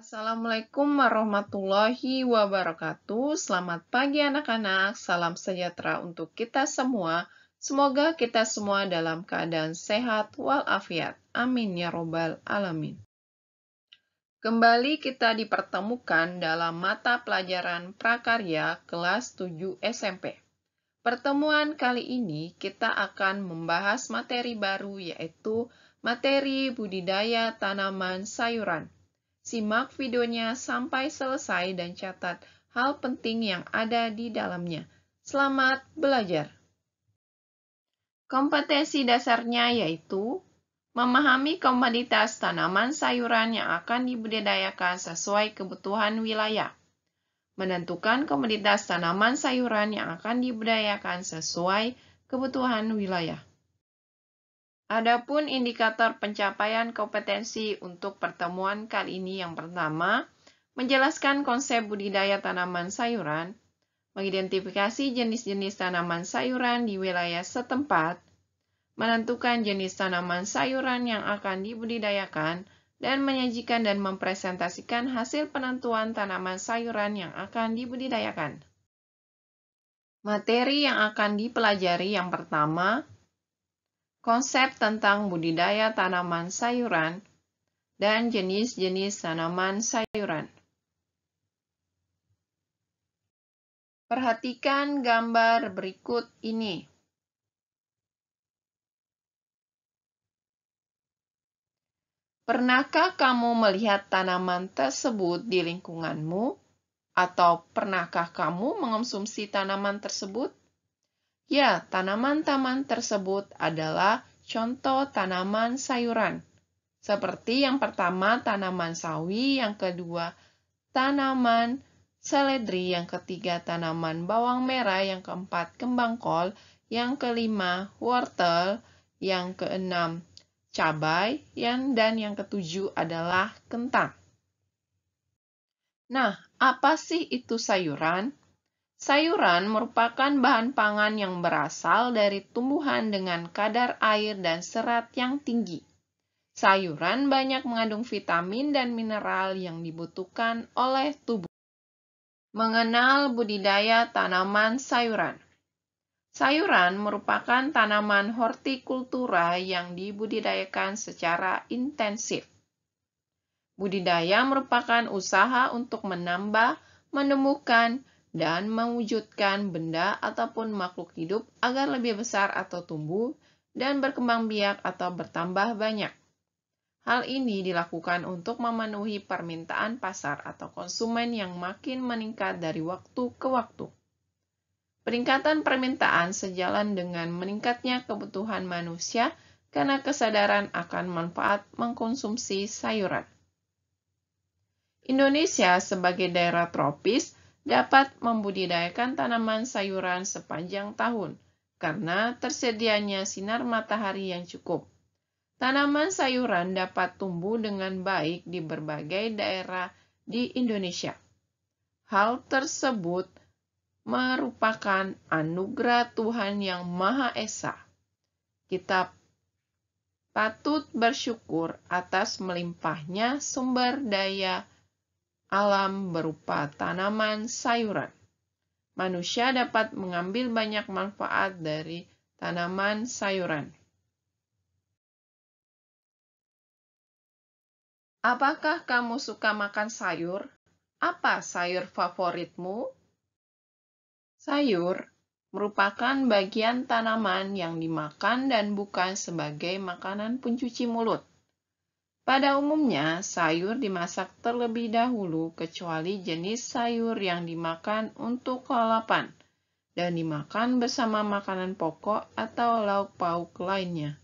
Assalamualaikum warahmatullahi wabarakatuh. Selamat pagi anak-anak. Salam sejahtera untuk kita semua. Semoga kita semua dalam keadaan sehat walafiat. Amin ya robbal alamin. Kembali kita dipertemukan dalam mata pelajaran prakarya kelas 7 SMP. Pertemuan kali ini kita akan membahas materi baru, yaitu materi budidaya tanaman sayuran. Simak videonya sampai selesai dan catat hal penting yang ada di dalamnya. Selamat belajar! Kompetensi dasarnya yaitu memahami komoditas tanaman sayuran yang akan dibudidayakan sesuai kebutuhan wilayah. Menentukan komoditas tanaman sayuran yang akan dibudidayakan sesuai kebutuhan wilayah. Adapun indikator pencapaian kompetensi untuk pertemuan kali ini yang pertama, menjelaskan konsep budidaya tanaman sayuran, mengidentifikasi jenis-jenis tanaman sayuran di wilayah setempat, menentukan jenis tanaman sayuran yang akan dibudidayakan, dan menyajikan dan mempresentasikan hasil penentuan tanaman sayuran yang akan dibudidayakan. Materi yang akan dipelajari yang pertama, konsep tentang budidaya tanaman sayuran dan jenis-jenis tanaman sayuran. Perhatikan gambar berikut ini. Pernahkah kamu melihat tanaman tersebut di lingkunganmu? Atau pernahkah kamu mengonsumsi tanaman tersebut? Ya, tanaman-tanaman tersebut adalah contoh tanaman sayuran. Seperti yang pertama tanaman sawi, yang kedua tanaman seledri, yang ketiga tanaman bawang merah, yang keempat kembang kol, yang kelima wortel, yang keenam cabai, dan yang ketujuh adalah kentang. Nah, apa sih itu sayuran? Sayuran merupakan bahan pangan yang berasal dari tumbuhan dengan kadar air dan serat yang tinggi. Sayuran banyak mengandung vitamin dan mineral yang dibutuhkan oleh tubuh. Mengenal budidaya tanaman sayuran. Sayuran merupakan tanaman hortikultura yang dibudidayakan secara intensif. Budidaya merupakan usaha untuk menambah, menemukan, dan mewujudkan benda ataupun makhluk hidup agar lebih besar atau tumbuh dan berkembang biak atau bertambah banyak. Hal ini dilakukan untuk memenuhi permintaan pasar atau konsumen yang makin meningkat dari waktu ke waktu. Peningkatan permintaan sejalan dengan meningkatnya kebutuhan manusia karena kesadaran akan manfaat mengkonsumsi sayuran. Indonesia sebagai daerah tropis dapat membudidayakan tanaman sayuran sepanjang tahun karena tersedianya sinar matahari yang cukup. Tanaman sayuran dapat tumbuh dengan baik di berbagai daerah di Indonesia. Hal tersebut merupakan anugerah Tuhan Yang Maha Esa. Kita patut bersyukur atas melimpahnya sumber daya alam berupa tanaman sayuran. Manusia dapat mengambil banyak manfaat dari tanaman sayuran. Apakah kamu suka makan sayur? Apa sayur favoritmu? Sayur merupakan bagian tanaman yang dimakan dan bukan sebagai makanan pencuci mulut. Pada umumnya, sayur dimasak terlebih dahulu kecuali jenis sayur yang dimakan untuk lalapan dan dimakan bersama makanan pokok atau lauk pauk lainnya.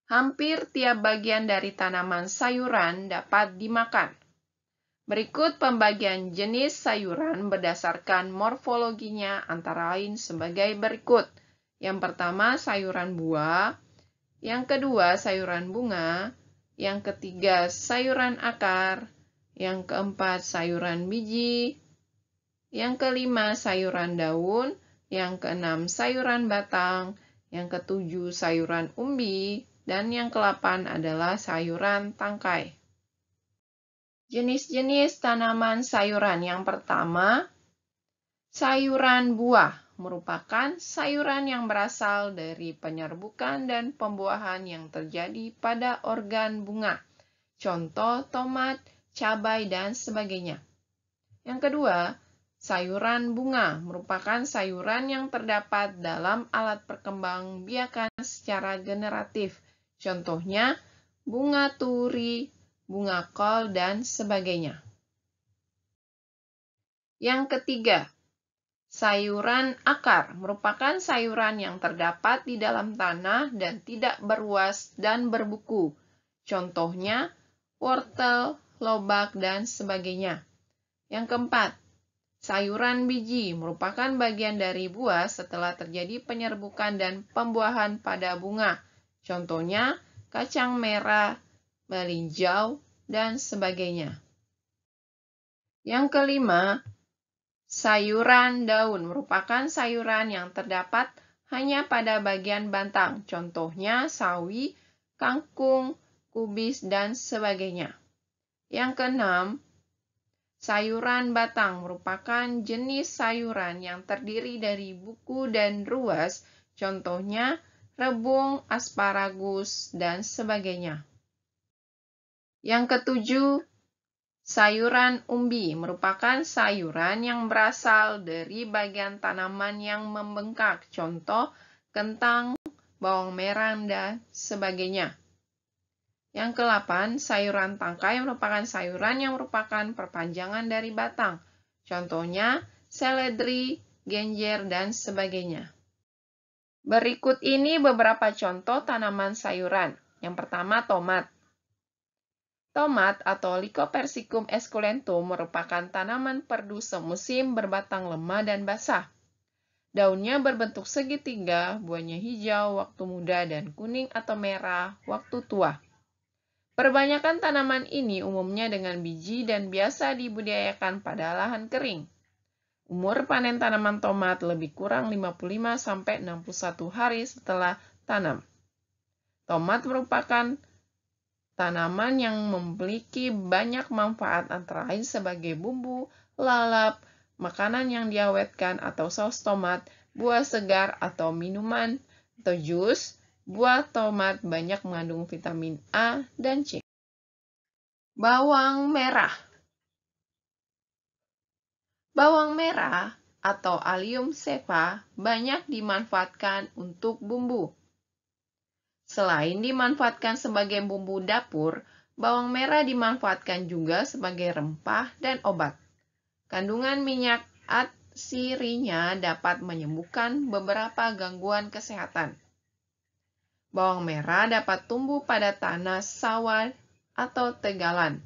Hampir tiap bagian dari tanaman sayuran dapat dimakan. Berikut pembagian jenis sayuran berdasarkan morfologinya antara lain sebagai berikut. Yang pertama, sayuran buah. Yang kedua, sayuran bunga. Yang ketiga, sayuran akar. Yang keempat, sayuran biji. Yang kelima, sayuran daun. Yang keenam, sayuran batang. Yang ketujuh, sayuran umbi. Dan yang ke-8 adalah sayuran tangkai. Jenis-jenis tanaman sayuran yang pertama, sayuran buah merupakan sayuran yang berasal dari penyerbukan dan pembuahan yang terjadi pada organ bunga. Contoh tomat, cabai, dan sebagainya. Yang kedua, sayuran bunga merupakan sayuran yang terdapat dalam alat perkembangbiakan secara generatif. Contohnya, bunga turi, bunga kol, dan sebagainya. Yang ketiga, sayuran akar merupakan sayuran yang terdapat di dalam tanah dan tidak beruas dan berbuku. Contohnya, wortel, lobak, dan sebagainya. Yang keempat, sayuran biji merupakan bagian dari buah setelah terjadi penyerbukan dan pembuahan pada bunga. Contohnya, kacang merah, melinjau, dan sebagainya. Yang kelima, sayuran daun merupakan sayuran yang terdapat hanya pada bagian batang. Contohnya sawi, kangkung, kubis, dan sebagainya. Yang keenam, sayuran batang merupakan jenis sayuran yang terdiri dari buku dan ruas. Contohnya rebung, asparagus, dan sebagainya. Yang ketujuh, sayuran umbi merupakan sayuran yang berasal dari bagian tanaman yang membengkak, contoh kentang, bawang merah, dan sebagainya. Yang ke-8, sayuran tangkai merupakan sayuran yang merupakan perpanjangan dari batang, contohnya seledri, genjer, dan sebagainya. Berikut ini beberapa contoh tanaman sayuran. Yang pertama, tomat. Tomat atau Lycopersicum esculentum merupakan tanaman perdu semusim berbatang lemah dan basah. Daunnya berbentuk segitiga, buahnya hijau waktu muda dan kuning atau merah waktu tua. Perbanyakan tanaman ini umumnya dengan biji dan biasa dibudidayakan pada lahan kering. Umur panen tanaman tomat lebih kurang 55-61 hari setelah tanam. Tomat merupakan tanaman yang memiliki banyak manfaat antara lain sebagai bumbu, lalap, makanan yang diawetkan atau saus tomat, buah segar atau minuman atau jus. Buah tomat banyak mengandung vitamin A dan C. Bawang merah. Bawang merah atau Allium cepa banyak dimanfaatkan untuk bumbu. Selain dimanfaatkan sebagai bumbu dapur, bawang merah dimanfaatkan juga sebagai rempah dan obat. Kandungan minyak atsirinya dapat menyembuhkan beberapa gangguan kesehatan. Bawang merah dapat tumbuh pada tanah sawah atau tegalan.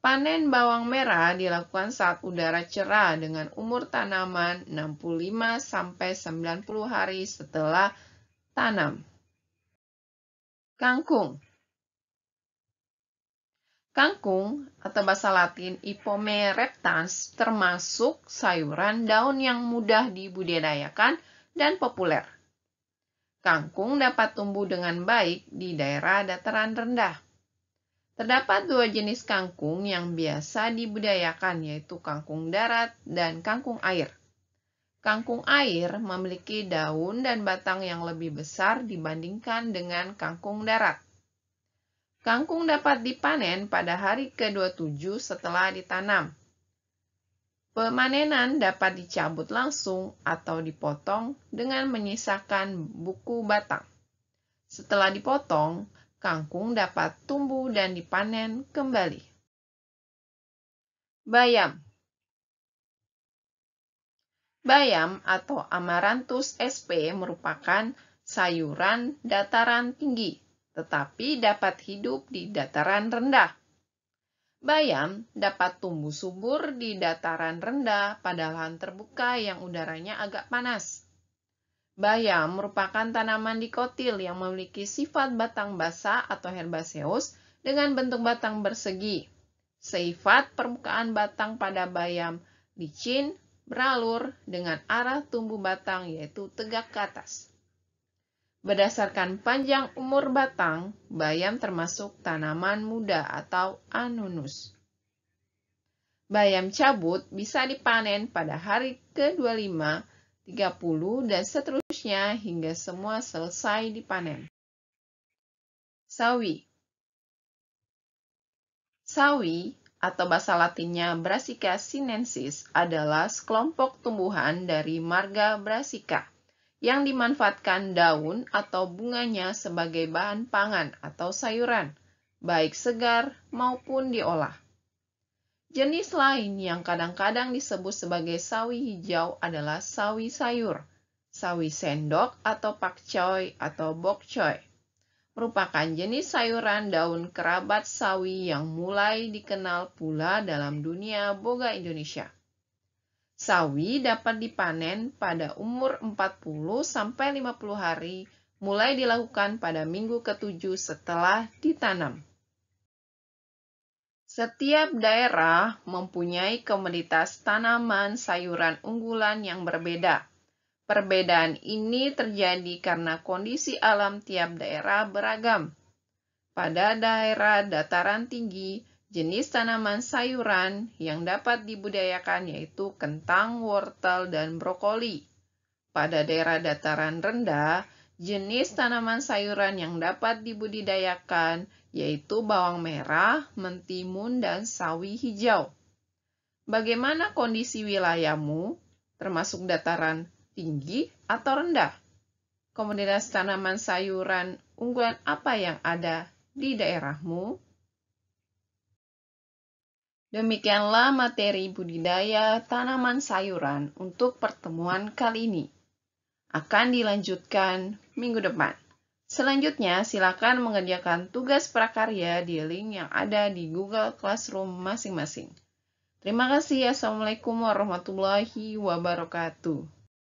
Panen bawang merah dilakukan saat udara cerah dengan umur tanaman 65-90 hari setelah tanam. Kangkung. Kangkung atau bahasa Latin Ipome reptans termasuk sayuran daun yang mudah dibudidayakan dan populer. Kangkung dapat tumbuh dengan baik di daerah dataran rendah. Terdapat dua jenis kangkung yang biasa dibudidayakan, yaitu kangkung darat dan kangkung air. Kangkung air memiliki daun dan batang yang lebih besar dibandingkan dengan kangkung darat. Kangkung dapat dipanen pada hari ke-27 setelah ditanam. Pemanenan dapat dicabut langsung atau dipotong dengan menyisakan buku batang. Setelah dipotong, kangkung dapat tumbuh dan dipanen kembali. Bayam. Bayam atau Amaranthus sp merupakan sayuran dataran tinggi, tetapi dapat hidup di dataran rendah. Bayam dapat tumbuh subur di dataran rendah pada lahan terbuka yang udaranya agak panas. Bayam merupakan tanaman dikotil yang memiliki sifat batang basah atau herbaceous dengan bentuk batang bersegi. Sifat permukaan batang pada bayam licin, beralur dengan arah tumbuh batang yaitu tegak ke atas. Berdasarkan panjang umur batang, bayam termasuk tanaman muda atau anunus. Bayam cabut bisa dipanen pada hari ke-25, 30, dan seterusnya hingga semua selesai dipanen. Sawi. Sawi, atau bahasa latinnya Brassica sinensis, adalah sekelompok tumbuhan dari marga Brassica yang dimanfaatkan daun atau bunganya sebagai bahan pangan atau sayuran, baik segar maupun diolah. Jenis lain yang kadang-kadang disebut sebagai sawi hijau adalah sawi sayur, sawi sendok atau pakcoy atau bok choy. Merupakan jenis sayuran daun kerabat sawi yang mulai dikenal pula dalam dunia boga Indonesia. Sawi dapat dipanen pada umur 40-50 hari, mulai dilakukan pada minggu ke-7 setelah ditanam. Setiap daerah mempunyai komoditas tanaman sayuran unggulan yang berbeda. Perbedaan ini terjadi karena kondisi alam tiap daerah beragam. Pada daerah dataran tinggi, jenis tanaman sayuran yang dapat dibudidayakan yaitu kentang, wortel, dan brokoli. Pada daerah dataran rendah, jenis tanaman sayuran yang dapat dibudidayakan yaitu bawang merah, mentimun, dan sawi hijau. Bagaimana kondisi wilayahmu, termasuk dataran tinggi atau rendah? Komoditas tanaman sayuran unggulan apa yang ada di daerahmu? Demikianlah materi budidaya tanaman sayuran untuk pertemuan kali ini. Akan dilanjutkan minggu depan. Selanjutnya, silakan mengerjakan tugas prakarya di link yang ada di Google Classroom masing-masing. Terima kasih. Assalamualaikum warahmatullahi wabarakatuh.